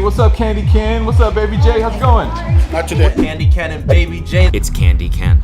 What's up, Candy Ken? What's up, Baby J? How's it going? Not today. Candy Ken and Baby J. It's Candy Ken.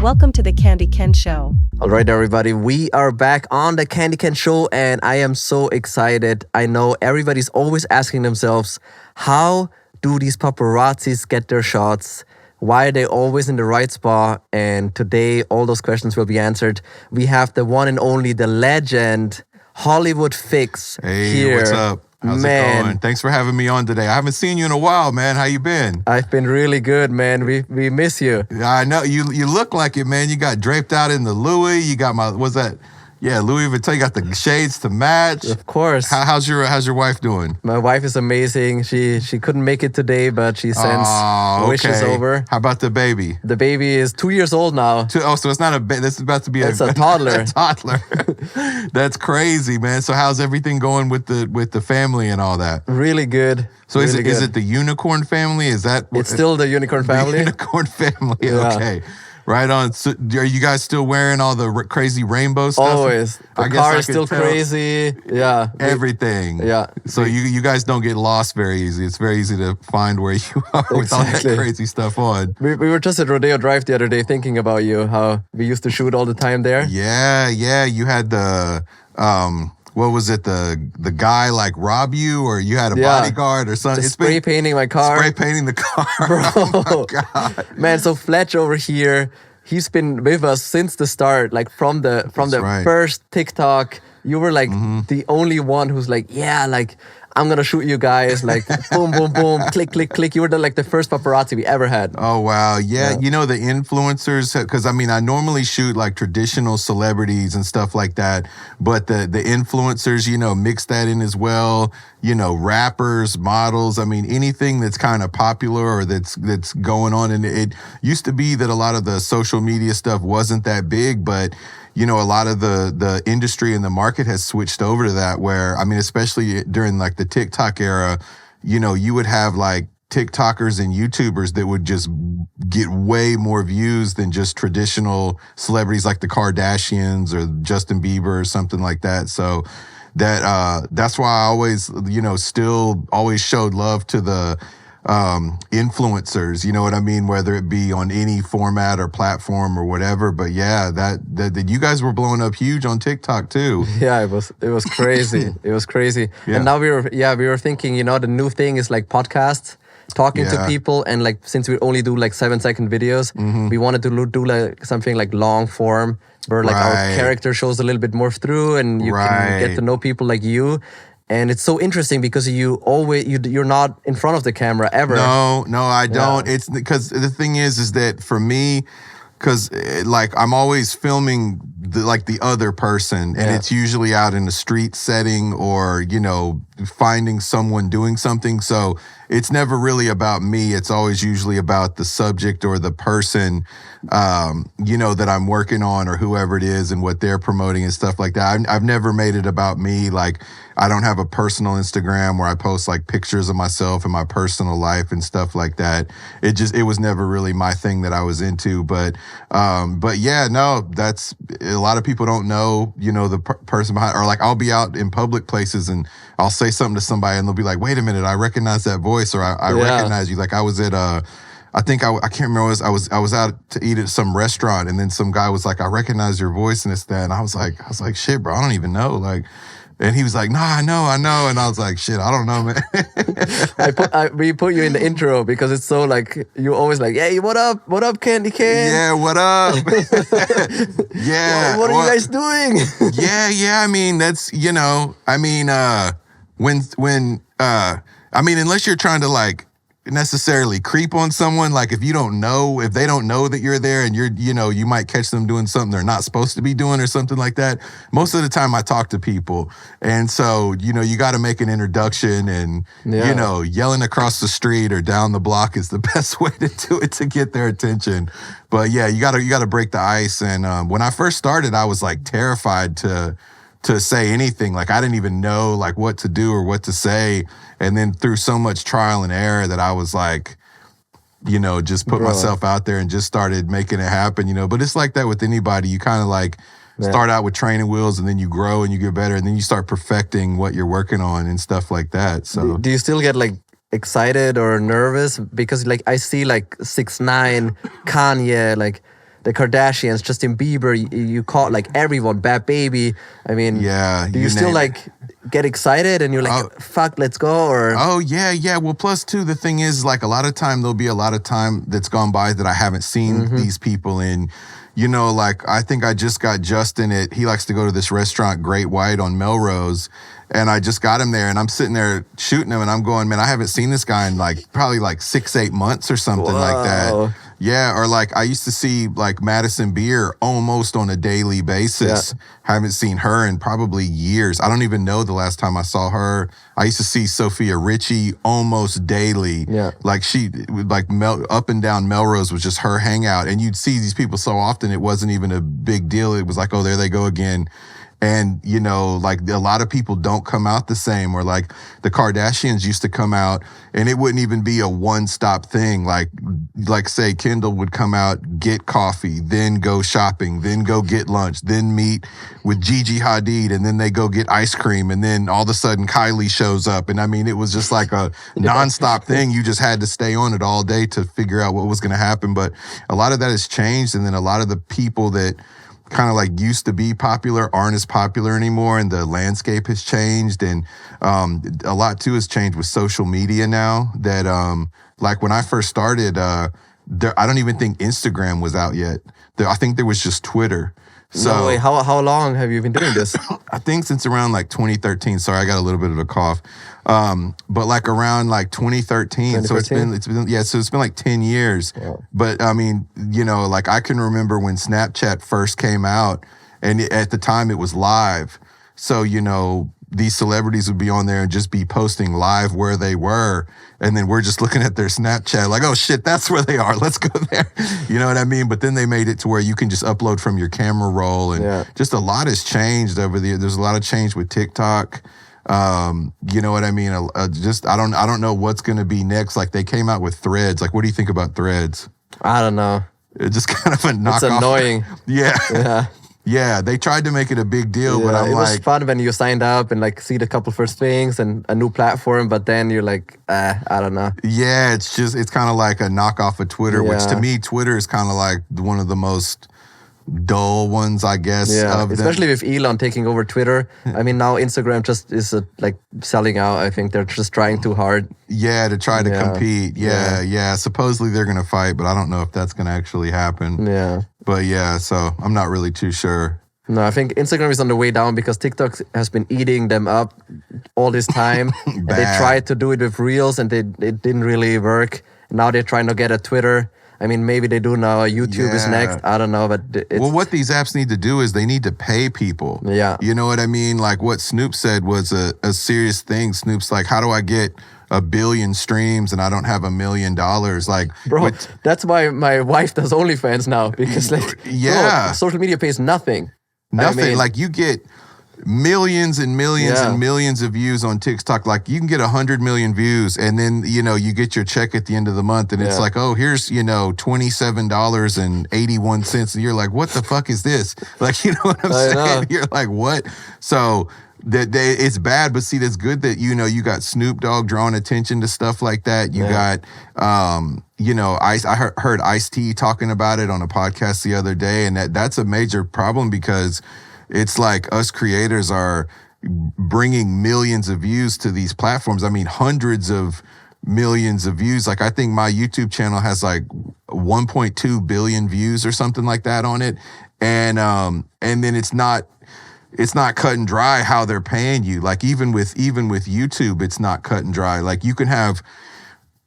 Welcome to the Candy Ken Show. All right, everybody, we are back on the Candy Ken Show, and I am so excited. I know everybody's always asking themselves, how do these paparazzis get their shots? Why are they always in the right spot? And today, all those questions will be answered. We have the one and only, the legend, Hollywood Fix here. What's up? How's it going? Thanks for having me on today. I haven't seen you in a while, man. How you been? I've been really good, man. We miss you. I know you look like it, man. You got draped out in the Louis. You got what's that? Yeah, Louis Vuitton. You got the shades to match. Of course. How's your wife doing? My wife is amazing. She couldn't make it today, but she sends wishes over. How about the baby? The baby is 2 years old now. So it's not a baby. This is about to be a toddler. A toddler. That's crazy, man. So how's everything going with the family and all that? Really good. So is it the unicorn family? Is that? It's still the unicorn family. The unicorn family. Yeah. Okay. Right on. So are you guys still wearing all the crazy rainbow stuff? Always. The car is still crazy. Yeah. Everything. Yeah. So you guys don't get lost very easy. It's very easy to find where you are with all that crazy stuff on. We were just at Rodeo Drive the other day thinking about you, how we used to shoot all the time there. Yeah. You had the what was it? The guy like rob you, or you had a bodyguard or something? Just spray painting my car. Spray painting the car. Bro. Oh my God. Man, so Fletch over here, he's been with us since the start, like from the first TikTok. You were like the only one who's like, yeah, like I'm gonna shoot you guys, like boom, boom, boom, click, click, click. You were the first paparazzi we ever had. Oh wow, yeah. You know the influencers, because I mean I normally shoot like traditional celebrities and stuff like that, but the influencers, mix that in as well. Rappers, models. I mean anything that's kind of popular or that's going on, and it used to be that a lot of the social media stuff wasn't that big, but a lot of the industry and the market has switched over to that, where, I mean, especially during like the TikTok era, you would have like TikTokers and YouTubers that would just get way more views than just traditional celebrities like the Kardashians or Justin Bieber or something like that. So that's why I always, still always showed love to the influencers, you know what I mean, whether it be on any format or platform or whatever. But yeah, that you guys were blowing up huge on TikTok too. Yeah, it was crazy. It was crazy. Yeah. And now we were thinking, the new thing is like podcasts, talking to people, and like since we only do like 7-second videos, we wanted to do like something like long form where like our character shows a little bit more through, and you can get to know people like you. And it's so interesting because you're not in front of the camera ever. No, I don't. It's because the thing is that for me, because like I'm always filming the other person, and it's usually out in a street setting or finding someone doing something. So it's never really about me. It's always usually about the subject or the person, that I'm working on, or whoever it is and what they're promoting and stuff like that. I've never made it about me. Like I don't have a personal Instagram where I post like pictures of myself and my personal life and stuff like that. It was never really my thing that I was into. But yeah, no, that's a lot of people don't know, the person behind, or like I'll be out in public places and I'll say something to somebody and they'll be like, wait a minute, I recognize that voice, or I recognize you. Like I was at I can't remember. I was out to eat at some restaurant, and then some guy was like, "I recognize your voice," and it's that. And I was like, "Shit, bro, I don't even know." Like, and he was like, "No, I know," and I was like, "Shit, I don't know, man." We put you in the intro because it's so like you always like, "Hey, what up, Candy Ken? Yeah, what up? Yeah, what are you guys doing?" Yeah. I mean, that's unless you're trying to like necessarily creep on someone, like if they don't know that you're there, and you might catch them doing something they're not supposed to be doing or something like that. Most of the time I talk to people, and so you got to make an introduction, and yelling across the street or down the block is the best way to do it to get their attention. But yeah, you got to break the ice. And when I first started, I was like terrified to say anything. Like I didn't even know like what to do or what to say. And then through so much trial and error that I was like, just put myself out there and just started making it happen, But it's like that with anybody. You kind of like start out with training wheels and then you grow and you get better and then you start perfecting what you're working on and stuff like that. So do you still get like excited or nervous? Because like I see like 6ix9ine, Kanye, like the Kardashians, Justin Bieber, you caught like everyone, Bad Baby. I mean, do you still like get excited and you're like, fuck, let's go? Or yeah. Well, plus too, the thing is like a lot of time there'll be a lot of time that's gone by that I haven't seen these people in. You know, like I think I just got Justin he likes to go to this restaurant, Great White on Melrose. And I just got him there and I'm sitting there shooting him and I'm going, man, I haven't seen this guy in like probably like 6-8 months or something like that. Yeah, or like I used to see like Madison Beer almost on a daily basis. Haven't seen her in probably years. I don't even know the last time I saw her. I used to see Sophia Richie almost daily. Yeah. Like she would like up and down Melrose was just her hangout. And you'd see these people so often it wasn't even a big deal. It was like, oh, there they go again. And, you know, like a lot of people don't come out the same, or like the Kardashians used to come out and it wouldn't even be a one-stop thing. Like say Kendall would come out, get coffee, then go shopping, then go get lunch, then meet with Gigi Hadid, and then they go get ice cream. And then all of a sudden Kylie shows up. And I mean, it was just like a nonstop thing. You just had to stay on it all day to figure out what was going to happen. But a lot of that has changed. And then a lot of the people that kind of like used to be popular aren't as popular anymore, and the landscape has changed. And a lot too has changed with social media now that like when I first started, I don't even think Instagram was out yet. I think there was just Twitter. So no way. How long have you been doing this? I think since around like 2013. Sorry, I got a little bit of a cough. But like around like 2013. So it's been like 10 years. Yeah. But I mean, you know, like I can remember when Snapchat first came out, and at the time it was live. So, you know, these celebrities would be on there and just be posting live where they were. And then we're just looking at their Snapchat like, oh shit, that's where they are. Let's go there. You know what I mean? But then they made it to where you can just upload from your camera roll. And just a lot has changed over the years. There's a lot of change with TikTok. You know what I mean? I don't know what's going to be next. Like they came out with Threads. Like, what do you think about Threads? I don't know. It's just kind of a knockoff. It's annoying. Yeah. Yeah, they tried to make it a big deal, but I'm like... It was fun when you signed up and like see the couple first things and a new platform, but then you're like, I don't know. Yeah, it's kind of like a knockoff of Twitter, which to me, Twitter is kind of like one of the most dull ones, I guess. Yeah, especially with Elon taking over Twitter. I mean, now Instagram just is like selling out. I think they're just trying too hard. Yeah, to try to compete. Yeah. Supposedly they're going to fight, but I don't know if that's going to actually happen. Yeah. But yeah, so I'm not really too sure. No, I think Instagram is on the way down because TikTok has been eating them up all this time. And they tried to do it with Reels and it didn't really work. Now they're trying to get a Twitter. I mean, maybe they do now. YouTube is next. I don't know, but well, what these apps need to do is they need to pay people. Yeah, you know what I mean. Like what Snoop said was a serious thing. Snoop's like, how do I get 1 billion streams and I don't have $1 million? Like, bro, that's why my wife does OnlyFans now because like, bro, social media pays nothing. Nothing. I mean, like you get millions and millions and millions of views on TikTok. Like you can get 100 million views and then, you know, you get your check at the end of the month and it's like, oh, here's, you know, $27.81. And you're like, what the fuck is this? Like, you know what I'm saying? You're like, what? So it's bad, but see, that's good that, you know, you got Snoop Dogg drawing attention to stuff like that. You got, you know, I heard Ice-T talking about it on a podcast the other day, and that's a major problem because it's like us creators are bringing millions of views to these platforms. I mean, hundreds of millions of views. Like I think my YouTube channel has like 1.2 billion views or something like that on it. And then it's not cut and dry how they're paying you. Like even with YouTube, it's not cut and dry. Like you can have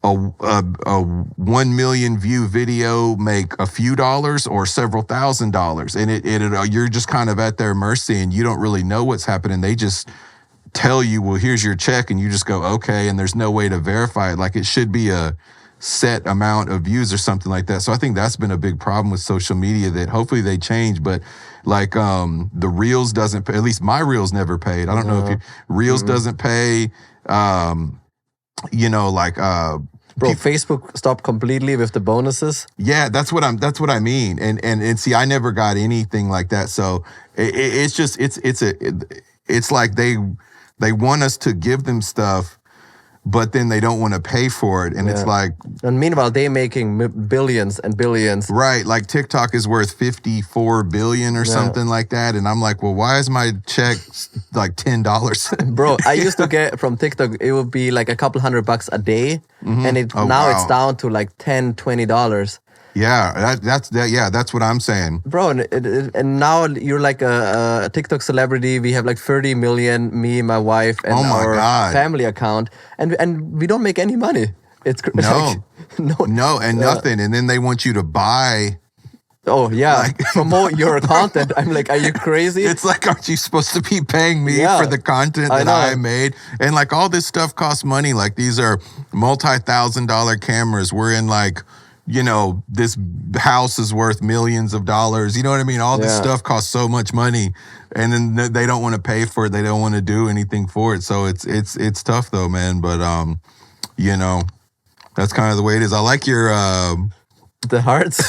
a 1 million view video make a few dollars or several $1,000s, and you're just kind of at their mercy, and you don't really know what's happening. They just tell you, well, here's your check, and you just go, okay, and there's no way to verify it. Like it should be a set amount of views or something like that. So I think that's been a big problem with social media that hopefully they change. But like the Reels doesn't pay, at least my Reels never paid. I don't know if Reels doesn't pay. You know, like Bro, Facebook stopped completely with the bonuses. Yeah, that's what I mean. And see, I never got anything like that. So it's like they want us to give them stuff, but then they don't want to pay for it. And it's like... And meanwhile, they're making billions and billions. Right. Like TikTok is worth 54 billion or something like that. And I'm like, well, why is my check like $10? Bro, I used to get from TikTok, it would be like a couple $100 a day. And now it's down to like $10, $20. Yeah, that's what I'm saying. Bro, and now you're like a TikTok celebrity. We have like 30 million, me, my wife, and our family account. And we don't make any money. It's nothing. And then they want you to buy. Oh, yeah. Promote your content. I'm like, are you crazy? It's like, aren't you supposed to be paying me for the content that I made? And like all this stuff costs money. Like these are multi-$1,000 cameras. We're in like... this house is worth millions of dollars. You know what I mean? All this stuff costs so much money, and then they don't want to pay for it. They don't want to do anything for it. So it's tough though, man. But that's kind of the way it is. I like your the hearts.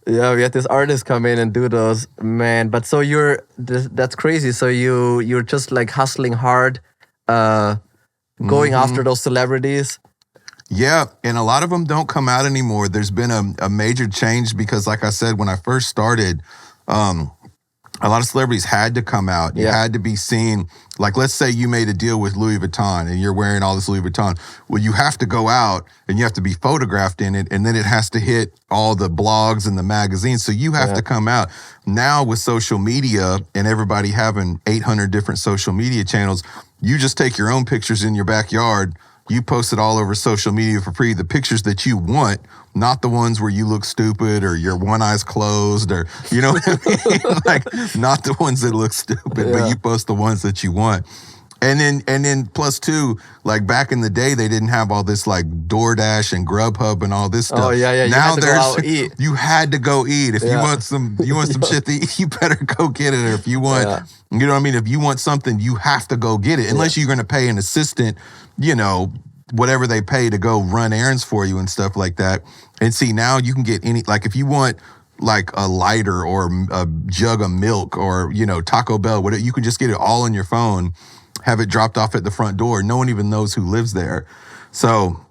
Yeah, we had this artist come in and do those, man. But so that's crazy. So you're just like hustling hard, going after those celebrities. Yeah, and a lot of them don't come out anymore. There's been a major change because, like I said, when I first started, a lot of celebrities had to come out. You had to be seen. Like, let's say you made a deal with Louis Vuitton and you're wearing all this Louis Vuitton. Well, you have to go out and you have to be photographed in it, and then it has to hit all the blogs and the magazines. So you have to come out. Now with social media and everybody having 800 different social media channels, you just take your own pictures in your backyard. You post it all over social media for free. The pictures that you want, not the ones where you look stupid or your one eye's closed or, you know what I mean? Like, not the ones that look stupid, but you post the ones that you want. And then plus two, like back in the day, they didn't have all this like DoorDash and Grubhub and all this stuff. Oh yeah. Now you had to go out eat. You had to go eat. If you want some shit to eat, you better go get it. Or if you want, you know what I mean? If you want something, you have to go get it. Unless you're going to pay an assistant, whatever they pay to go run errands for you and stuff like that. And see, now you can get like if you want like a lighter or a jug of milk or, Taco Bell, whatever, you can just get it all on your phone, have it dropped off at the front door. No one even knows who lives there. So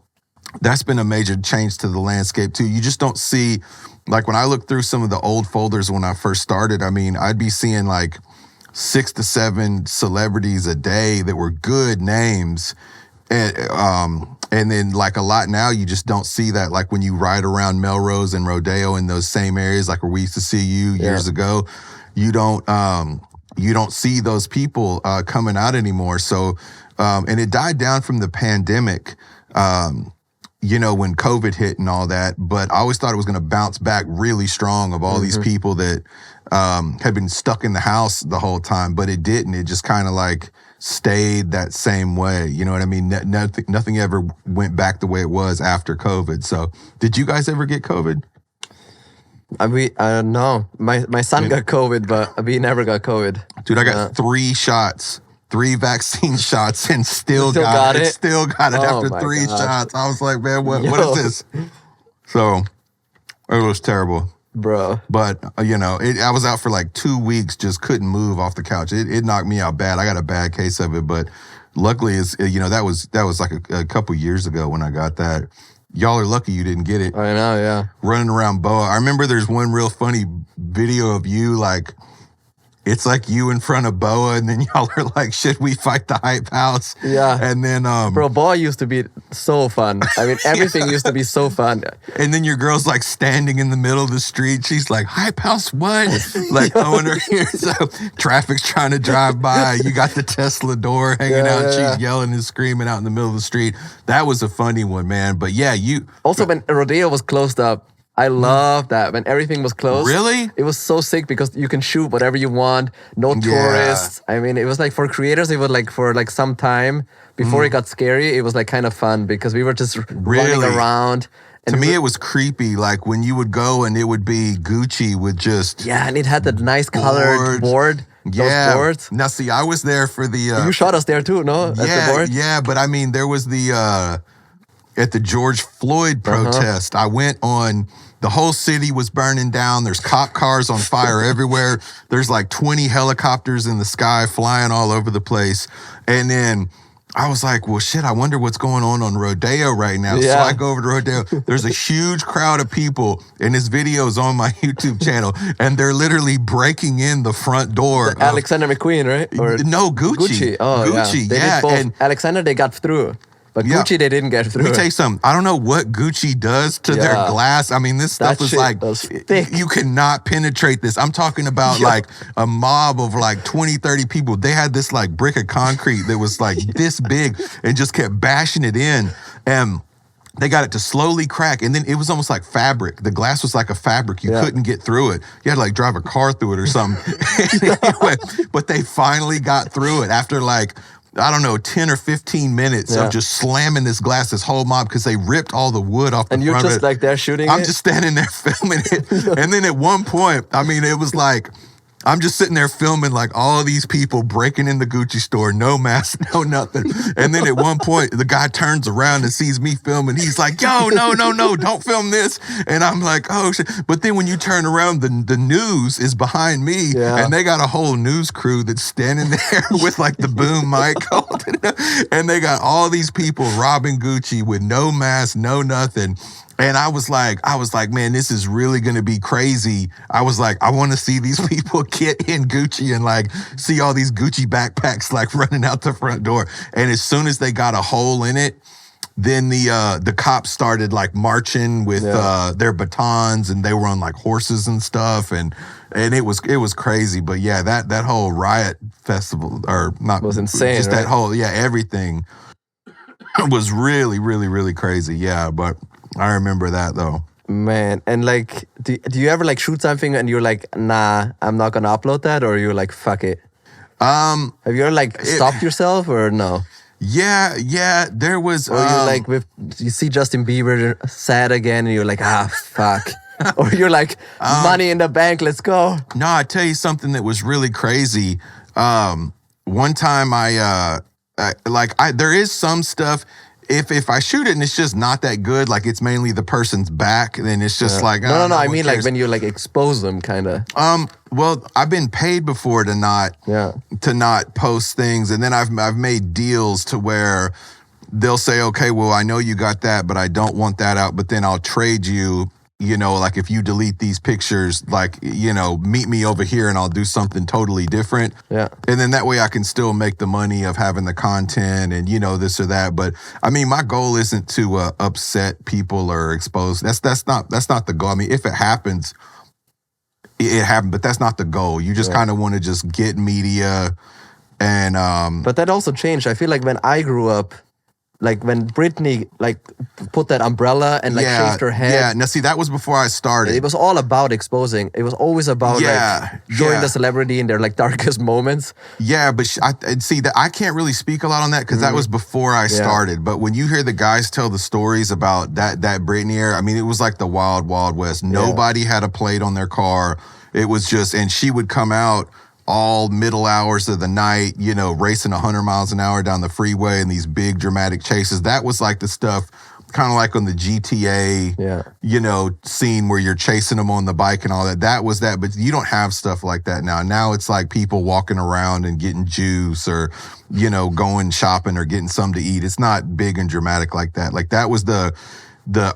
that's been a major change to the landscape too. You just don't see, like when I look through some of the old folders when I first started, I mean, I'd be seeing like 6 to 7 celebrities a day that were good names. And then like a lot now, you just don't see that. Like when you ride around Melrose and Rodeo in those same areas, like where we used to see you years ago, you don't see those people coming out anymore. So, and it died down from the pandemic, when COVID hit and all that. But I always thought it was going to bounce back really strong of all these people that had been stuck in the house the whole time, but it didn't. It just kind of like stayed that same way. You know what I mean? Nothing ever went back the way it was after COVID. So did you guys ever get COVID? No. My son got COVID, but we never got COVID. Dude, I got 3 vaccine shots and still got it. Still got it after 3 shots. I was like, man, what is this? So it was terrible. Bro. But, I was out for like 2 weeks, just couldn't move off the couch. It knocked me out bad. I got a bad case of it, but luckily, that was like a couple years ago when I got that. Y'all are lucky you didn't get it. I know, yeah. Running around Boa. I remember there's one real funny video of you, like, it's like you in front of Boa, and then y'all are like, should we fight the hype house? Yeah. And then Bro, Boa used to be so fun. I mean, everything used to be so fun. And then your girl's like standing in the middle of the street. She's like, hype house what? Like throwing her here. So traffic's trying to drive by. You got the Tesla door hanging out, and she's yelling and screaming out in the middle of the street. That was a funny one, man. But yeah, Also, when Rodeo was closed up, I love that. When everything was closed. Really? It was so sick because you can shoot whatever you want. No tourists. I mean, it was like for creators, it was like for like some time before it got scary, it was like kind of fun because we were just running around. And to me, it was creepy. Like when you would go and it would be Gucci with just... Yeah, and it had that nice colored board. Yeah. Those boards. Now, see, I was there for the... you shot us there too, no? At the board? Yeah, but I mean, there was the... at the George Floyd protest. I went on, the whole city was burning down. There's cop cars on fire everywhere. There's like 20 helicopters in the sky flying all over the place. And then I was like, well, shit, I wonder what's going on Rodeo right now. So I go over to Rodeo. There's a huge crowd of people, and this video is on my YouTube channel, and they're literally breaking in the front door. Alexander McQueen, right? Or no, Gucci. Oh, Gucci, They did both. And Alexander, they got through. But Gucci, they didn't get through. Let me tell you something. I don't know what Gucci does to their glass. I mean, this stuff is like, you cannot penetrate this. I'm talking about like a mob of like 20, 30 people. They had this like brick of concrete that was like this big and just kept bashing it in. And they got it to slowly crack. And then it was almost like fabric. The glass was like a fabric. You couldn't get through it. You had to like drive a car through it or something. Anyway, but they finally got through it after like, I don't know, 10 or 15 minutes of just slamming this glass, this whole mob, because they ripped all the wood off the front of it. And you're just like there shooting I'm just standing there filming it. And then at one point, I mean, it was like, I'm just sitting there filming like all of these people breaking in the Gucci store, no mask, no nothing. And then at one point, the guy turns around and sees me filming. He's like, yo, no, don't film this. And I'm like, oh, shit. But then when you turn around, the news is behind me. And they got a whole news crew that's standing there with like the boom mic holding it. And they got all these people robbing Gucci with no mask, no nothing. And I was like, man, this is really going to be crazy. I was like, I want to see these people get in Gucci and like see all these Gucci backpacks like running out the front door. And as soon as they got a hole in it, then the cops started like marching with their batons, and they were on like horses and stuff. And it was crazy. But yeah, that whole riot festival, or not, was insane. Just that whole, everything was really, really, really crazy. Yeah, but I remember that though. Man, and like, do you ever like shoot something and you're like, nah, I'm not gonna upload that, or you're like, fuck it? Have you ever like stopped yourself or no? Yeah, there was. Or you're like, you see Justin Bieber sad again, and you're like, fuck. Or you're like, money in the bank, let's go. No, I tell you something that was really crazy. One time there is some stuff. If I shoot it and it's just not that good, like it's mainly the person's back, then it's just like, no, I mean cares. Like when you like expose them, kind of. Well, I've been paid before to not post things, and then I've made deals to where they'll say, okay, well, I know you got that, but I don't want that out, but then I'll trade you. You know, like if you delete these pictures, like, you know, meet me over here and I'll do something totally different. Yeah. And then that way I can still make the money of having the content and, you know, this or that. But I mean, my goal isn't to upset people or expose. That's not the goal. I mean, if it happens, it happened, but that's not the goal. You just kind of want to just get media and But that also changed. I feel like when I grew up, like when Britney like put that umbrella and like shaved her head. Yeah, now see, that was before I started. It was all about exposing. It was always about like showing the celebrity in their like darkest moments. Yeah, but see that I can't really speak a lot on that because that was before I started. But when you hear the guys tell the stories about that Britney era, I mean, it was like the wild, wild west. Nobody had a plate on their car. It was just, and she would come out all middle hours of the night, you know, racing 100 miles an hour down the freeway in these big dramatic chases. That was like the stuff kind of like on the GTA, you know, scene where you're chasing them on the bike and all that. That was that, but you don't have stuff like that now. Now it's like people walking around and getting juice or, you know, going shopping or getting something to eat. It's not big and dramatic like that. Like that was the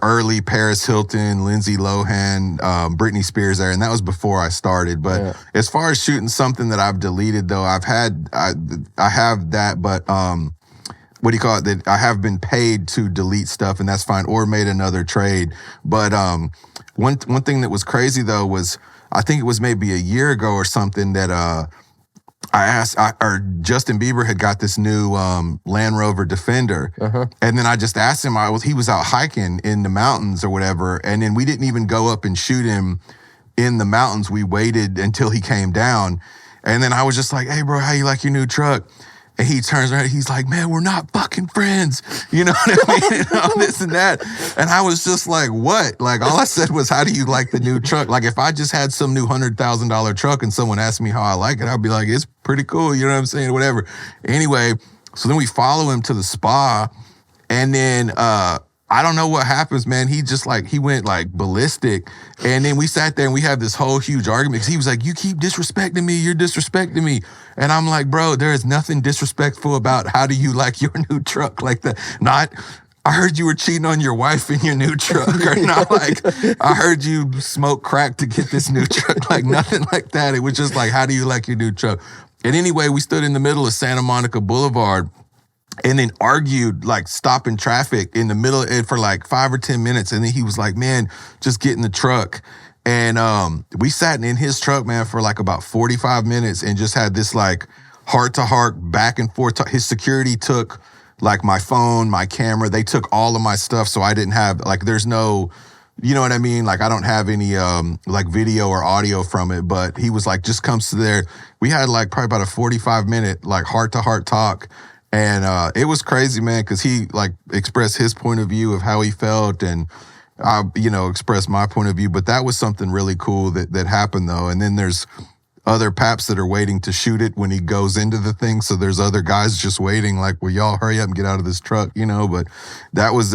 early Paris Hilton, Lindsay Lohan, Britney Spears era, and that was before I started. But as far as shooting something that I've deleted, though, I have that, but what do you call it? That I have been paid to delete stuff, and that's fine, or made another trade. But one thing that was crazy though was I think it was maybe a year ago or something that Justin Bieber had got this new Land Rover Defender. And then I just asked him, he was out hiking in the mountains or whatever. And then we didn't even go up and shoot him in the mountains. We waited until he came down. And then I was just like, hey bro, how you like your new truck? And he turns around, he's like, man, we're not fucking friends. You know what I mean? And all this and that. And I was just like, what? Like, all I said was, how do you like the new truck? Like, if I just had some new $100,000 truck and someone asked me how I like it, I'd be like, it's pretty cool. You know what I'm saying? Whatever. Anyway, so then we follow him to the spa. And then I don't know what happens, man. He just like, he went like ballistic. And then we sat there and we had this whole huge argument because he was like, you keep disrespecting me. You're disrespecting me. And I'm like, bro, there is nothing disrespectful about how do you like your new truck like that. Not, I heard you were cheating on your wife in your new truck, or not like, I heard you smoke crack to get this new truck. Like nothing like that. It was just like, how do you like your new truck? And anyway, we stood in the middle of Santa Monica Boulevard and then argued, like stopping traffic in the middle of it for like 5 or 10 minutes. And then he was like, man, just get in the truck. And we sat in his truck, man, for like about 45 minutes and just had this like heart-to-heart back and forth. His security took like my phone, my camera. They took all of my stuff, so I didn't have, like, there's no, you know what I mean? Like, I don't have any like video or audio from it, but he was like, just comes to there. We had like probably about a 45-minute like heart-to-heart talk. And it was crazy, man, because he like expressed his point of view of how he felt, and I, you know, expressed my point of view. But that was something really cool that happened, though. And then there's other paps that are waiting to shoot it when he goes into the thing. So there's other guys just waiting, like, well, y'all hurry up and get out of this truck, you know. But that was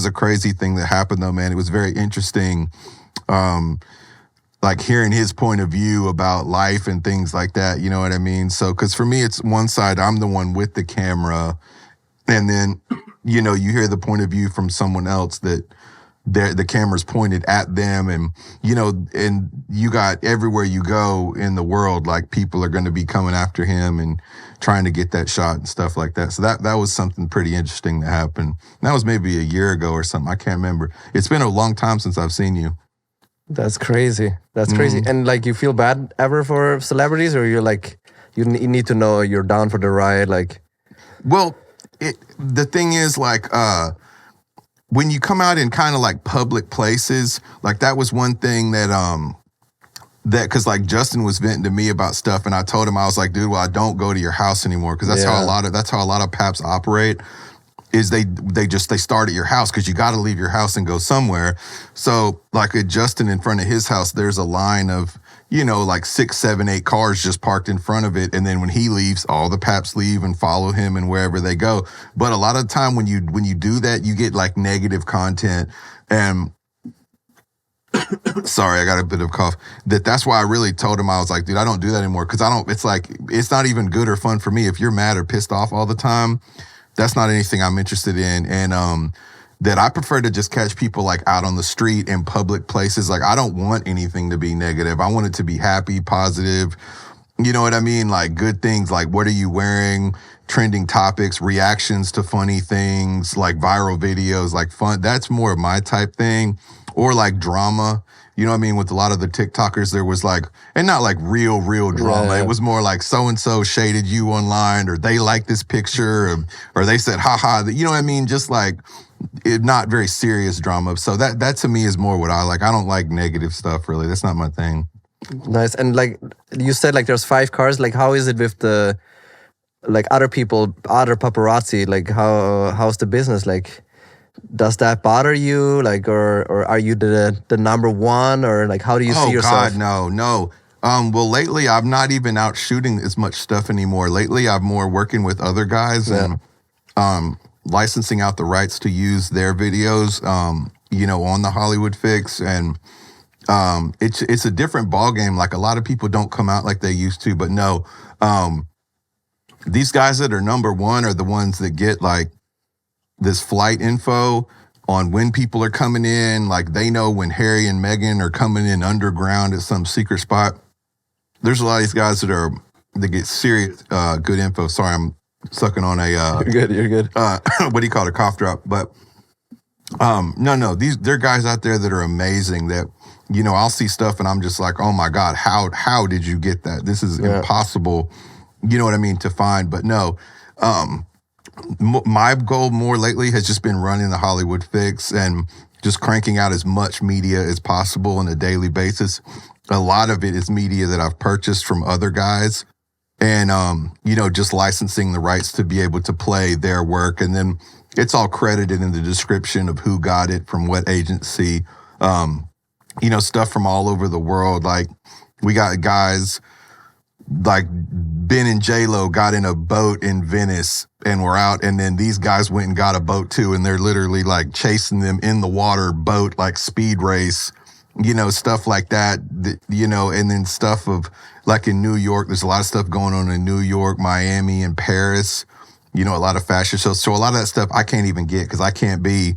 a crazy thing that happened, though, man. It was very interesting. Like hearing his point of view about life and things like that, you know what I mean? So, because for me, it's one side, I'm the one with the camera, and then, you know, you hear the point of view from someone else that the camera's pointed at them, and, you know, and you got everywhere you go in the world, like people are going to be coming after him and trying to get that shot and stuff like that. So that was something pretty interesting that happened. That was maybe a year ago or something. I can't remember. It's been a long time since I've seen you. That's crazy. That's crazy. And like, you feel bad ever for celebrities, or you're like, you need to know you're down for the ride? Like, well, the thing is, like, when you come out in kind of like public places, like that was one thing that because like Justin was venting to me about stuff, and I told him, I was like, dude, well, I don't go to your house anymore, because that's how a lot of paps operate. Is they start at your house, because you got to leave your house and go somewhere. So like at Justin, in front of his house, there's a line of, you know, like 6, 7, 8 cars just parked in front of it. And then when he leaves, all the paps leave and follow him and wherever they go. But a lot of the time when you do that, you get like negative content. And sorry, I got a bit of a cough. That's why I really told him, I was like, dude, I don't do that anymore, because it's like, it's not even good or fun for me. If you're mad or pissed off all the time, that's not anything I'm interested in. And that I prefer to just catch people like out on the street in public places. Like, I don't want anything to be negative. I want it to be happy, positive. You know what I mean? Like good things, like what are you wearing, trending topics, reactions to funny things, like viral videos, like fun. That's more of my type thing. Or like drama. You know what I mean? With a lot of the TikTokers, there was like, and not like real drama. Yeah. It was more like so-and-so shaded you online, or they liked this picture, or they said, haha, you know what I mean? Just like not very serious drama. So that to me is more what I like. I don't like negative stuff, really. That's not my thing. Nice. And like you said, like there's 5 cars. Like how is it with the, like other people, other paparazzi? Like how's the business? Like, does that bother you? Like, or are you the number one, or like, how do you see yourself? Oh God, no. Well, lately I'm not even out shooting as much stuff anymore. Lately I'm more working with other guys and licensing out the rights to use their videos, you know, on the Hollywood Fix. And it's a different ball game. Like a lot of people don't come out like they used to, but no, these guys that are number one are the ones that get like this flight info on when people are coming in. Like they know when Harry and Meghan are coming in underground at some secret spot. There's a lot of these guys that get serious, good info. Sorry, I'm sucking on a, you're good. What do you call it? A cough drop. But, no, there are guys out there that are amazing that, you know, I'll see stuff and I'm just like, oh my God, how did you get that? This is impossible. You know what I mean? To find, but no, my goal more lately has just been running the Hollywood Fix and just cranking out as much media as possible on a daily basis. A lot of it is media that I've purchased from other guys, and, you know, just licensing the rights to be able to play their work. And then it's all credited in the description of who got it from what agency, you know, stuff from all over the world. Like we got guys like Ben and J-Lo got in a boat in Venice and were out, and then these guys went and got a boat too, and they're literally like chasing them in the water boat, like speed race, stuff like that, and then stuff of like in New York, there's a lot of stuff going on in New York, Miami, and Paris, a lot of fashion shows. So a lot of that stuff I can't even get because I can't be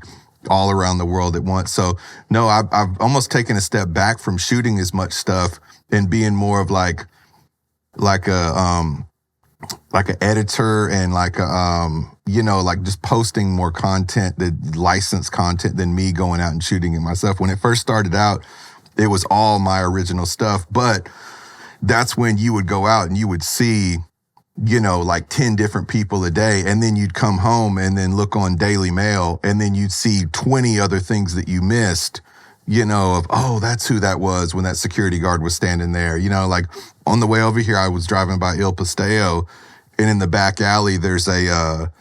all around the world at once. So no, I've almost taken a step back from shooting as much stuff and being more of like an editor and like just posting more content, the licensed content, than me going out and shooting it myself. When it first started out, it was all my original stuff, but that's when you would go out and you would see, like 10 different people a day, and then you'd come home and then look on Daily Mail, and then you'd see 20 other things that you missed, that's who that was when that security guard was standing there. Like on the way over here, I was driving by Il Posteo, and in the back alley, there's a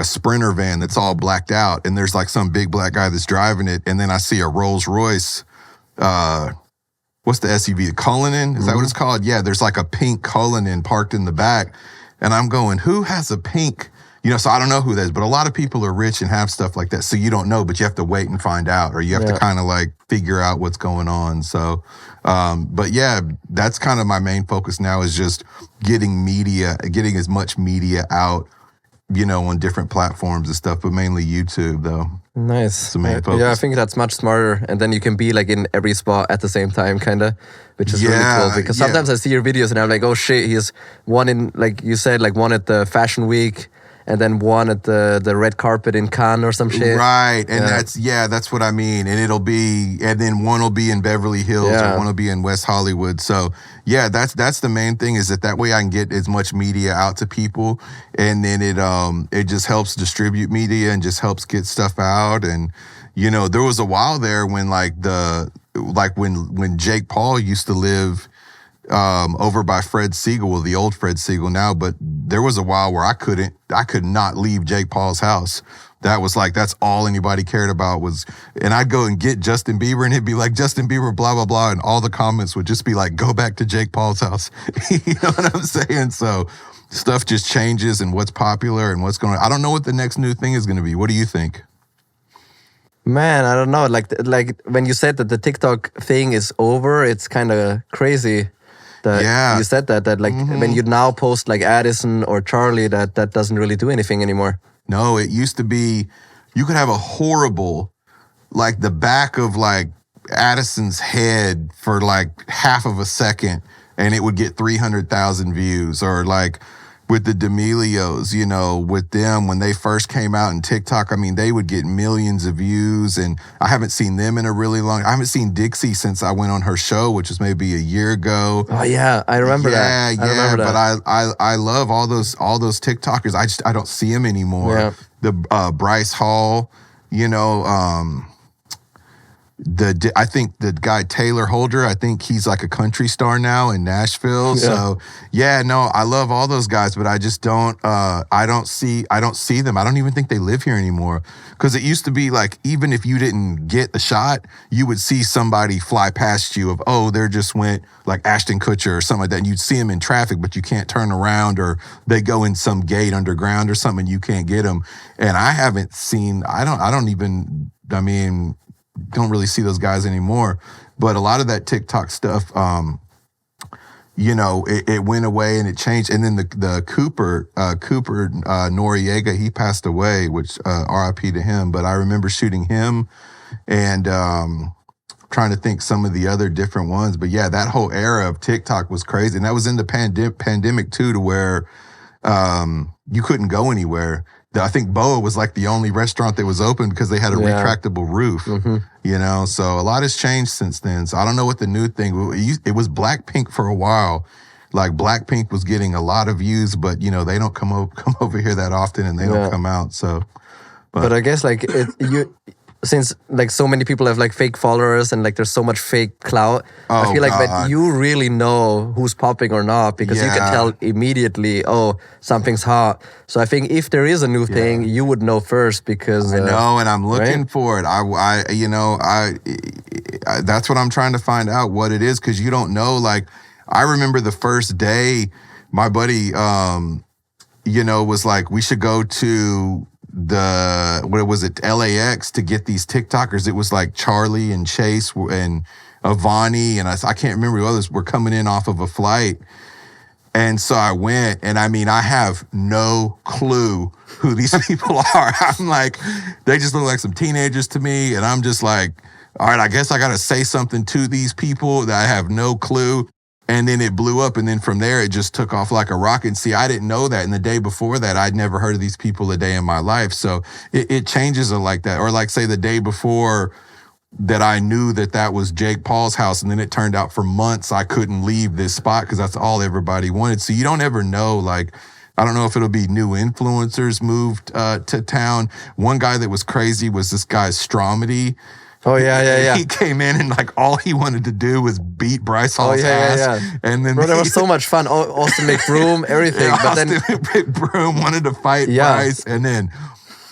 Sprinter van that's all blacked out, and there's like some big black guy that's driving it, and then I see a Rolls Royce, what's the SUV? Cullinan? Is that what it's called? Yeah, there's like a pink Cullinan parked in the back. And I'm going, who has a pink? So I don't know who that is, but a lot of people are rich and have stuff like that. So you don't know, but you have to wait and find out, or you have to kind of like figure out what's going on. So, but yeah, that's kind of my main focus now, is just getting as much media out, on different platforms and stuff, but mainly YouTube though. Nice. The main focus. Yeah, I think that's much smarter. And then you can be like in every spot at the same time, kind of, which is really cool. Because sometimes I see your videos and I'm like, oh shit, he's one in, like you said, like one at the Fashion Week, and then one at the red carpet in Cannes or some shit. Right, and that's what I mean. And and then one will be in Beverly Hills, or one will be in West Hollywood. So yeah, that's the main thing, is that way I can get as much media out to people, and then it just helps distribute media and just helps get stuff out. And there was a while there when when Jake Paul used to live over by Fred Siegel, well, the old Fred Siegel now, but there was a while where I could not leave Jake Paul's house. That was like, that's all anybody cared about was, and I'd go and get Justin Bieber, and it'd be like, Justin Bieber, blah, blah, blah. And all the comments would just be like, go back to Jake Paul's house. You know what I'm saying? So stuff just changes, and what's popular and what's going on. I don't know what the next new thing is going to be. What do you think? Man, I don't know. Like when you said that the TikTok thing is over, it's kind of crazy. You said that like when you now post like Addison or Charlie, that doesn't really do anything anymore. No, it used to be, you could have a horrible, like the back of like Addison's head for like half of a second, and it would get 300,000 views. Or like with the D'Amelios, with them, when they first came out in TikTok, I mean, they would get millions of views, and I haven't seen them in a really long, I haven't seen Dixie since I went on her show, which was maybe a year ago. Oh yeah, I remember that. Yeah, I remember that. But I love all those TikTokers. I don't see them anymore. Yeah. The Bryce Hall, I think the guy Taylor Holder, I think he's like a country star now in Nashville. Yeah. So yeah, no, I love all those guys, but I just don't see them. I don't even think they live here anymore. Because it used to be like, even if you didn't get the shot, you would see somebody fly past you of, oh, there just went like Ashton Kutcher or something like that. And you'd see them in traffic, but you can't turn around, or they go in some gate underground or something and you can't get them. And I haven't seen, don't really see those guys anymore. But a lot of that TikTok stuff, it went away and it changed. And then the Cooper Noriega, he passed away, which RIP to him. But I remember shooting him, and trying to think some of the other different ones. But yeah, that whole era of TikTok was crazy. And that was in the pandemic too, to where you couldn't go anywhere. I think Boa was like the only restaurant that was open because they had a retractable roof, so a lot has changed since then. So I don't know what the new thing, it was Blackpink for a while. Like Blackpink was getting a lot of views, but they don't come over here that often, and they don't come out. So, but I guess like since like so many people have like fake followers, and like there's so much fake clout, I feel like that you really know who's popping or not, because you can tell immediately, oh, something's hot. So I think if there is a new thing, you would know first, because I know, and I'm looking for it. That's what I'm trying to find out what it is, because you don't know. Like, I remember the first day, my buddy, was like, we should go to LAX to get these TikTokers. It was like Charlie and Chase and Avani, and I can't remember who others were coming in off of a flight. And so I went, and I mean, I have no clue who these people are. I'm like, they just look like some teenagers to me. And I'm just like, all right, I guess I got to say something to these people that I have no clue. And then it blew up. And then from there, it just took off like a rocket. And see, I didn't know that. And the day before that, I'd never heard of these people a day in my life. So it changes it like that. Or like, say, the day before that I knew that was Jake Paul's house. And then it turned out for months I couldn't leave this spot because that's all everybody wanted. So you don't ever know, like, I don't know if it'll be new influencers moved to town. One guy that was crazy was this guy Stromedy. Oh, yeah. He came in and like all he wanted to do was beat Bryce Hall's ass. Yeah. And then there was so much fun. Austin McBroom, everything. Yeah, but Austin then McBroom wanted to fight Bryce, and then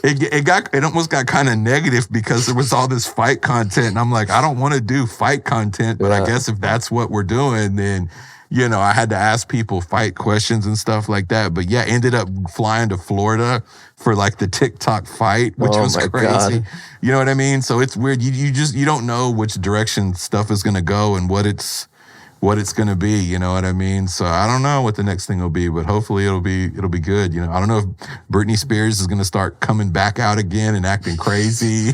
it almost got kind of negative because there was all this fight content. And I'm like, I don't want to do fight content, but I guess if that's what we're doing, then I had to ask people fight questions and stuff like that. But yeah, ended up flying to Florida for like the TikTok fight, which was crazy. God. You know what I mean? So it's weird. You don't know which direction stuff is going to go and what it's going to be. You know what I mean? So I don't know what the next thing will be, but hopefully it'll be good. I don't know if Britney Spears is going to start coming back out again and acting crazy.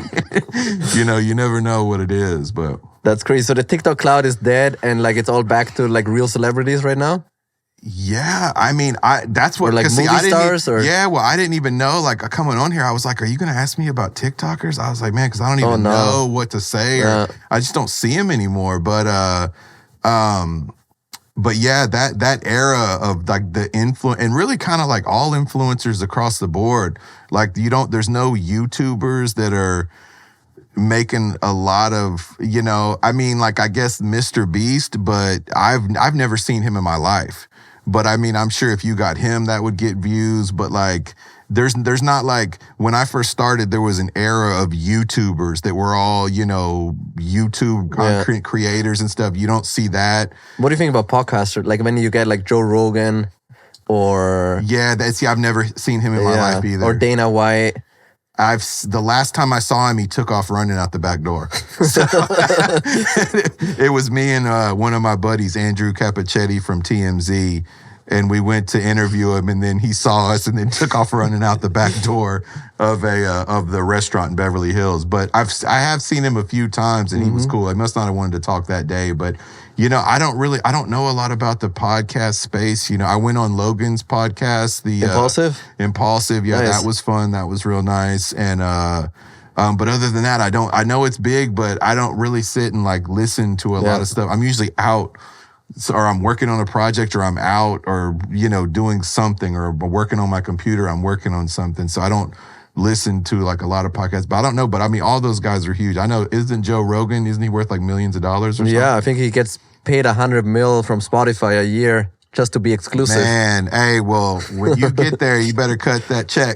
You never know what it is, but. That's crazy. So the TikTok cloud is dead and like it's all back to like real celebrities right now? Yeah, I mean, that's what, or like movie stars, or yeah. Well, I didn't even know. Like coming on here, I was like, "Are you going to ask me about TikTokers?" I was like, "Man, because I don't even know what to say, or I just don't see them anymore." But yeah, that era of like the influence, and really kind of like all influencers across the board. Like there's no YouTubers that are making a lot of, I mean, like I guess Mr. Beast, but I've never seen him in my life. But I mean, I'm sure if you got him, that would get views. But like, there's not like, when I first started, there was an era of YouTubers that were all, YouTube content creators and stuff. You don't see that. What do you think about podcasters? Like when you get like Joe Rogan or... Yeah, I've never seen him in my life either. Or Dana White. The last time I saw him, he took off running out the back door. So, it was me and one of my buddies, Andrew Capichetti from TMZ, and we went to interview him, and then he saw us and then took off running out the back door of the restaurant in Beverly Hills. But I have seen him a few times, and he was cool. I must not have wanted to talk that day, but I don't know a lot about the podcast space. I went on Logan's podcast, the Impulsive. Yeah, nice. That was fun. That was real nice. And but other than that, I know it's big, but I don't really sit and like listen to a lot of stuff. I'm usually out, or I'm working on a project, or I'm out, or doing something, or working on my computer. I'm working on something, so I don't listen to like a lot of podcasts. But I don't know. But I mean, all those guys are huge. I know. Isn't Joe Rogan? Isn't he worth like millions of dollars or something? Yeah, I think he gets paid $100 million from Spotify a year just to be exclusive. Man, hey, well, when you get there, you better cut that check.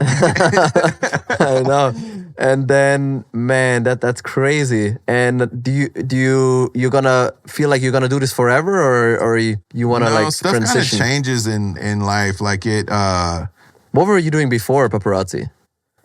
I know. And then, man, that's crazy. And you gonna feel like you're gonna do this forever, or you wanna like stuff transition? Stuff kind of changes in life. Like it. What were you doing before Paparazzi?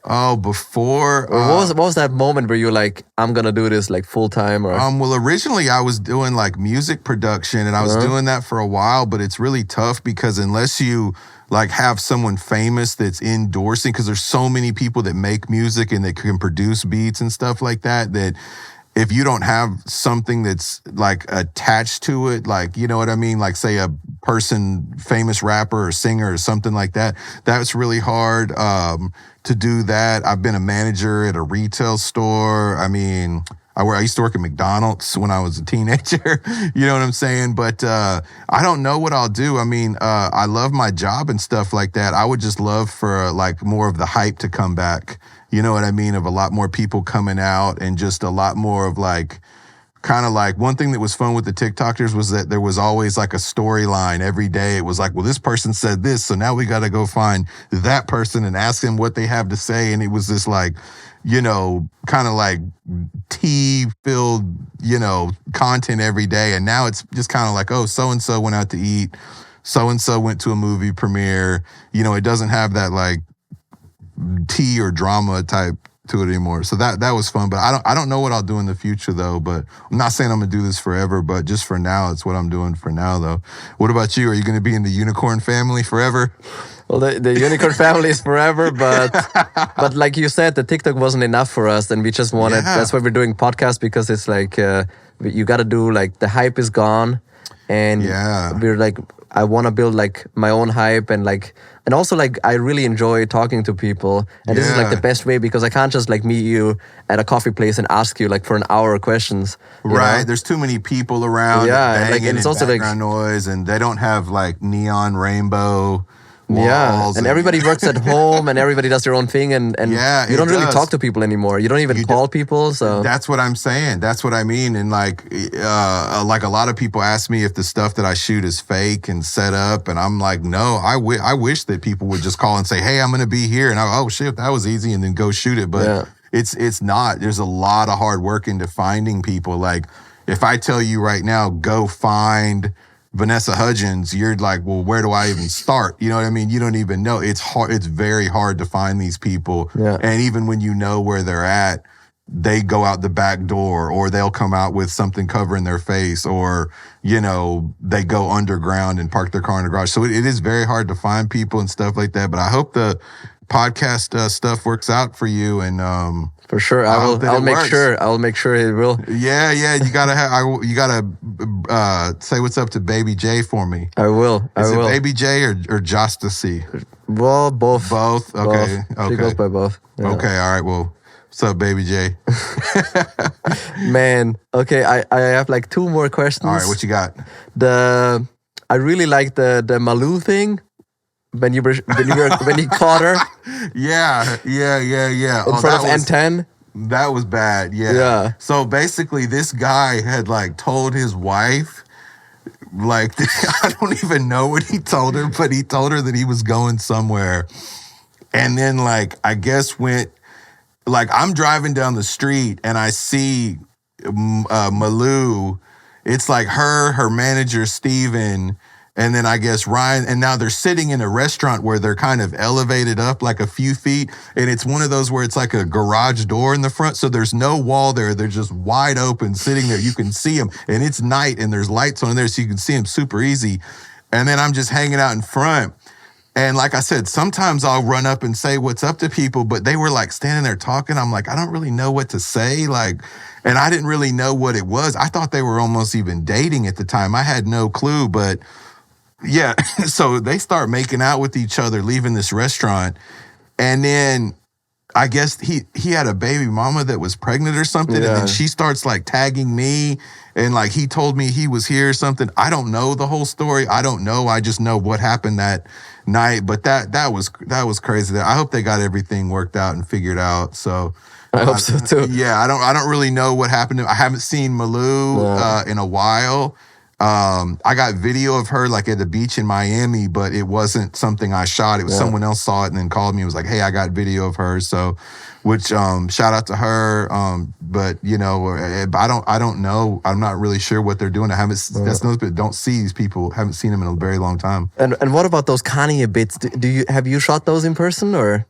Oh, before what was that moment where you're like, I'm gonna do this like full time? Or well, originally I was doing like music production, and I was doing that for a while, but it's really tough because unless you like have someone famous that's endorsing, because there's so many people that make music and that can produce beats and stuff like that, that if you don't have something that's like attached to it, like, you know what I mean? Like say a famous rapper or singer or something like that, that's really hard to do that. I've been a manager at a retail store. I mean, I used to work at McDonald's when I was a teenager. You know what I'm saying? But I don't know what I'll do. I mean, I love my job and stuff like that. I would just love for like more of the hype to come back. You know what I mean? Of a lot more people coming out and just a lot more of like kind of like one thing that was fun with the TikTokers was that there was always like a storyline every day. It was like, well, this person said this, so now we got to go find that person and ask them what they have to say. And it was this like, you know, kind of like tea-filled, you know, content every day. And now it's just kind of like, oh, so-and-so went out to eat. So-and-so went to a movie premiere. You know, it doesn't have that like tea or drama type to it anymore. So that was fun. But I don't know what I'll do in the future though. But I'm not saying I'm gonna do this forever, but just for now, it's what I'm doing for now though. What about you? Are you gonna be in the unicorn family forever? Well, the unicorn family is forever, but like you said, the TikTok wasn't enough for us, and we just wanted. Yeah. That's why we're doing podcasts, because it's like you got to do, like, the hype is gone, and we're like, I want to build like my own hype, and also like I really enjoy talking to people, and this is like the best way, because I can't just like meet you at a coffee place and ask you like for an hour questions. Right. know? There's too many people around. Yeah, banging and it's also background noise, and they don't have like neon rainbow walls. Yeah, and everybody works at home, and everybody does their own thing, and you don't really talk to people anymore. You don't even call people. So that's what I'm saying. That's what I mean. And like a lot of people ask me if the stuff that I shoot is fake and set up, and I'm like, no. I wish that people would just call and say, hey, I'm going to be here, and oh shit, that was easy, and then go shoot it. But it's not. There's a lot of hard work into finding people. Like if I tell you right now, go find Vanessa Hudgens, you're like, well, where do I even start? You know what I mean? You don't even know. It's hard. It's very hard to find these people. Yeah. And even when you know where they're at, they go out the back door, or they'll come out with something covering their face, or, you know, they go underground and park their car in the garage. So it is very hard to find people and stuff like that. But I hope the podcast stuff works out for you. And for sure, I'll make sure. I'll make sure it will. Yeah. You gotta say what's up to Baby J for me. I will. Is it Baby J or Josta C? Well, both. Both. Okay. Both. She goes by both. Yeah. Okay. All right. Well, what's up, Baby J? Man. Okay. I have like two more questions. All right. What you got? I really like the Malou thing. When you caught her. Yeah. In front of N10. That was bad. Yeah. So basically, this guy had like told his wife, like, I don't even know what he told her, but he told her that he was going somewhere, and then like I guess went, like, I'm driving down the street and I see Malou. It's like her manager Steven, and then I guess Ryan, and now they're sitting in a restaurant where they're kind of elevated up like a few feet, and it's one of those where it's like a garage door in the front, so there's no wall there. They're just wide open sitting there. You can see them, and it's night, and there's lights on there, so you can see them super easy. And then I'm just hanging out in front. And like I said, sometimes I'll run up and say what's up to people, but they were like standing there talking. I'm like, I don't really know what to say. Like, and I didn't really know what it was. I thought they were almost even dating at the time. I had no clue, but yeah. So they start making out with each other, leaving this restaurant. And then I guess he had a baby mama that was pregnant or something. Yeah. And then she starts like tagging me, and like he told me he was here or something. I don't know the whole story. I don't know. I just know what happened that night. But that was crazy. I hope they got everything worked out and figured out. So I hope so too. Yeah, I don't really know what happened. I haven't seen Malou in a while. I got video of her like at the beach in Miami, but it wasn't something I shot. It was someone else saw it and then called me and was like, hey, I got video of her. So, which shout out to her. But you know, I don't know. I'm not really sure what they're doing. I haven't. That's no, but don't see these people. Haven't seen them in a very long time. And what about those Kanye bits? Have you shot those in person or?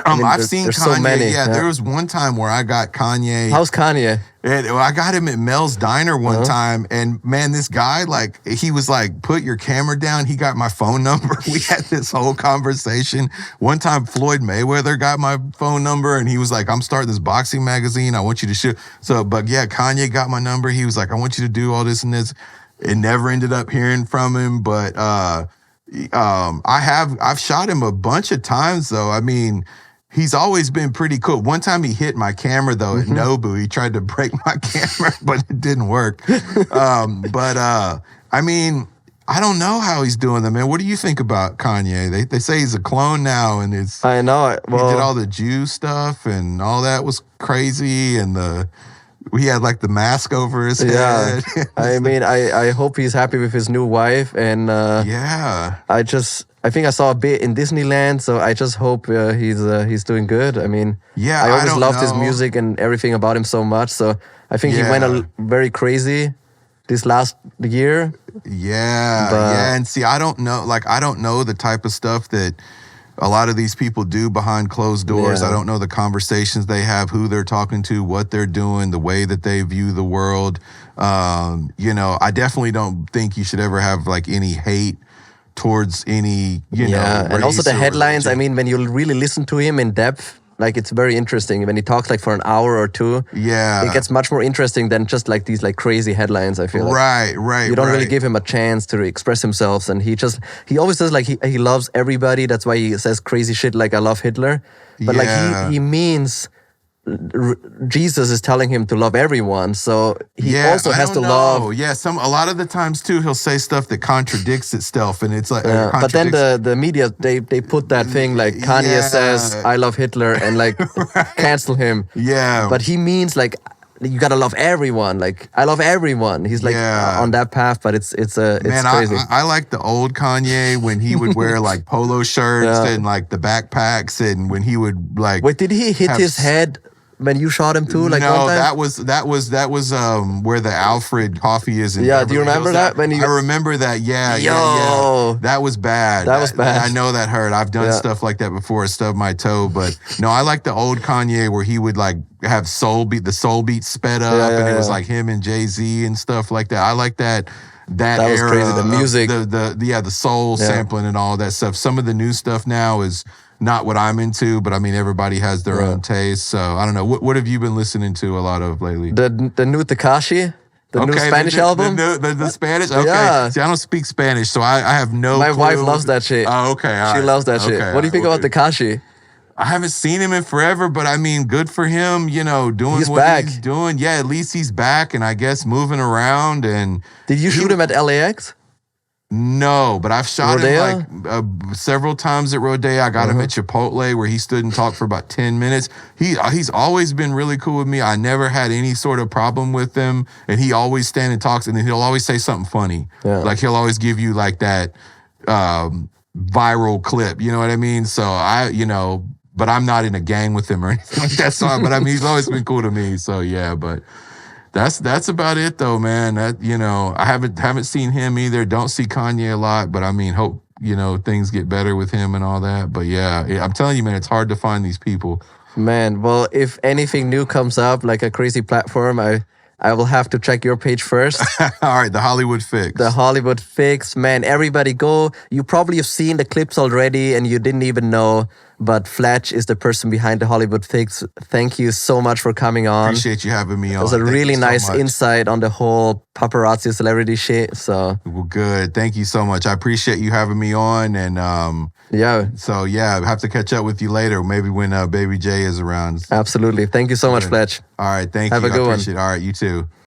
I've seen Kanye. So many. Yeah, there was one time where I got Kanye. How's Kanye? And I got him at Mel's Diner one time, and man, this guy, like, he was like, put your camera down. He got my phone number. We had this whole conversation. One time, Floyd Mayweather got my phone number, and he was like, I'm starting this boxing magazine. I want you to shoot. So, but yeah, Kanye got my number. He was like, I want you to do all this and this. It never ended up hearing from him, but I've shot him a bunch of times, though. I mean, he's always been pretty cool. One time he hit my camera, though, at Nobu. He tried to break my camera, but it didn't work. I mean, I don't know how he's doing them, man. What do you think about Kanye? They say he's a clone now, and I know. Well, he did all the Jew stuff, and all that was crazy, and he had like the mask over his Yeah, head. I mean, I hope he's happy with his new wife, and yeah. I think I saw a bit in Disneyland, so I just hope he's doing good. I mean, Yeah, I I always don't loved his know. music and everything about him so much. So I think he Yeah. went very crazy this last year. Yeah, But- yeah, and see, I don't know the type of stuff that a lot of these people do behind closed doors. Yeah. I don't know the conversations they have, who they're talking to, what they're doing, the way that they view the world. I definitely don't think you should ever have like any hate towards any, And also the race or headlines. I religion. mean, when you really listen to him in depth, like it's very interesting. When he talks like for an hour or two, Yeah. it gets much more interesting than just like these like crazy headlines. I feel like. Right. You don't really right. give him a chance to express himself, and he always says like he loves everybody. That's why he says crazy shit like I love Hitler, but Yeah. like he means Jesus is telling him to love everyone, so he also I has to don't know. love. Yeah, a lot of the times too, he'll say stuff that contradicts itself, and it's like. But then contradicts- the media they put that thing like Kanye Yeah. says I love Hitler and like cancel him. Yeah. But he means like you gotta love everyone. Like I love everyone. He's like Yeah. on that path, but it's Man, crazy. I like the old Kanye when he would wear like polo shirts Yeah. and like the backpacks, and when he would like. Wait, did he hit have his head when you shot him too? Like no, one time? that was where the Alfred coffee is. In Yeah, do you Beverly remember Hills. that when you- I remember that. Yeah, Yo. yeah. That was bad. That was bad. I know that hurt. I've done Yeah. stuff like that before. I stubbed my toe, but no, I like the old Kanye where he would like have the soul beat sped up, Yeah, and it was yeah. like him and Jay-Z and stuff like that. I like that. That was era crazy, the of music. the soul Yeah. sampling and all that stuff. Some of the new stuff now is not what I'm into, but I mean everybody has their own taste. So I don't know. What have you been listening to a lot of lately? The new Tekashi, the new Spanish album. The Spanish? Okay. Yeah. See, I don't speak Spanish, so I have no My clue. wife loves that shit. Oh, okay. all She right. loves that shit. Okay, What do you think all about right. Tekashi? I haven't seen him in forever, but I mean, good for him, doing He's what back. he's doing. Yeah, at least he's back, and I guess moving around. And Did you shoot him at LAX? no, but I've shot Rodeo? him like several times at Rodeo. I got him at Chipotle where he stood and talked for about 10 minutes. He's always been really cool with me. I never had any sort of problem with him. And he always stand and talks, and then he'll always say something funny. Yeah. Like he'll always give you like that viral clip. You know what I mean? So but I'm not in a gang with him or anything like that. So, but I mean, he's always been cool to me. So yeah, but that's about it though, man. That I haven't seen him either. Don't see Kanye a lot, but I mean, hope things get better with him and all that. But yeah, I'm telling you, man, it's hard to find these people. Man, well, if anything new comes up, like a crazy platform, I will have to check your page first. All right, the Hollywood Fix. The Hollywood Fix, man, everybody go. You probably have seen the clips already and you didn't even know, but Fletch is the person behind the Hollywood Fix. Thank you so much for coming on. Appreciate you having me on. It was a Thank you really so nice much. insight on the whole paparazzi celebrity shit. So Well, good. Thank you so much. I appreciate you having me on, and yeah, so yeah, I have to catch up with you later. Maybe when Baby J is around. absolutely. Thank you so much, Fletch. All right, thank Have you. a good I one. appreciate it. All right, you too.